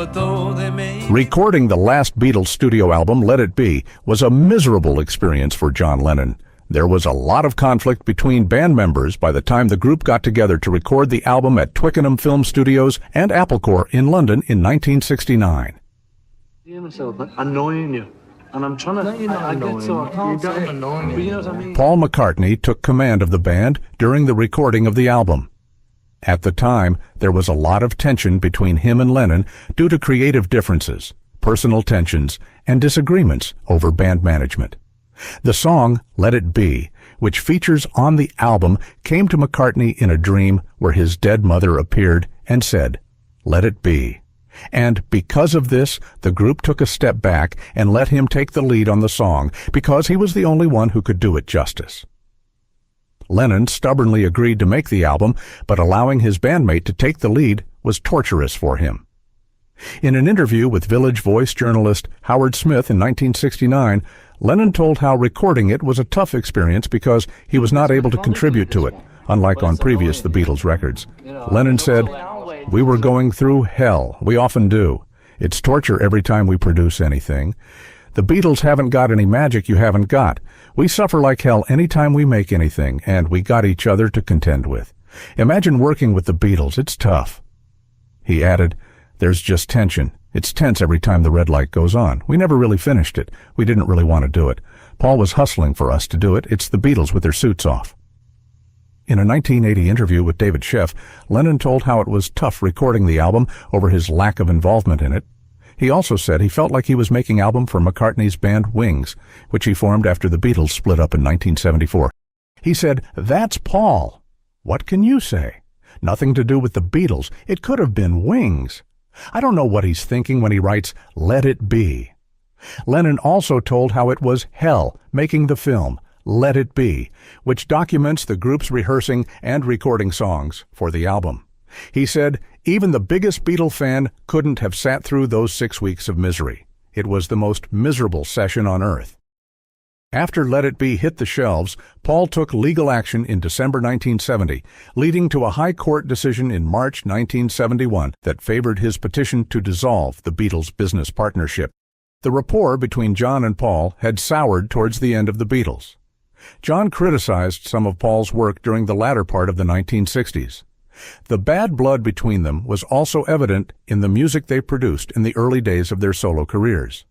But though they may... Recording the last Beatles studio album, Let It Be, was a miserable experience for John Lennon. There was a lot of conflict between band members by the time the group got together to record the album at Twickenham Film Studios and Applecore in London in 1969. Annoying you. And I'm trying to... No, you're not annoying. You know what I mean? Paul McCartney took command of the band during the recording of the album. At the time, there was a lot of tension between him and Lennon due to creative differences, personal tensions, and disagreements over band management. The song, Let It Be, which features on the album, came to McCartney in a dream where his dead mother appeared and said, "Let it be." And because of this, the group took a step back and let him take the lead on the song because he was the only one who could do it justice. Lennon stubbornly agreed to make the album, but allowing his bandmate to take the lead was torturous for him. In an interview with Village Voice journalist Howard Smith in 1969, Lennon told how recording it was a tough experience because he was not able to contribute to it, unlike on previous The Beatles records. Lennon said, "We were going through hell. We often do. It's torture every time we produce anything. The Beatles haven't got any magic you haven't got. We suffer like hell any time we make anything, and we got each other to contend with. Imagine working with the Beatles. It's tough." He added, "There's just tension. It's tense every time the red light goes on. We never really finished it. We didn't really want to do it. Paul was hustling for us to do it. It's the Beatles with their suits off." In a 1980 interview with David Sheff, Lennon told how it was tough recording the album over his lack of involvement in it. He also said he felt like he was making an album for McCartney's band Wings, which he formed after the Beatles split up in 1974. He said, "That's Paul. What can you say? Nothing to do with the Beatles. It could have been Wings. I don't know what he's thinking when he writes, 'Let It Be.'" Lennon also told how it was hell making the film, Let It Be, which documents the group's rehearsing and recording songs for the album. He said, "Even the biggest Beatle fan couldn't have sat through those 6 weeks of misery. It was the most miserable session on earth." After Let It Be hit the shelves, Paul took legal action in December 1970, leading to a high court decision in March 1971 that favored his petition to dissolve the Beatles' business partnership. The rapport between John and Paul had soured towards the end of the Beatles. John criticized some of Paul's work during the latter part of the 1960s. The bad blood between them was also evident in the music they produced in the early days of their solo careers.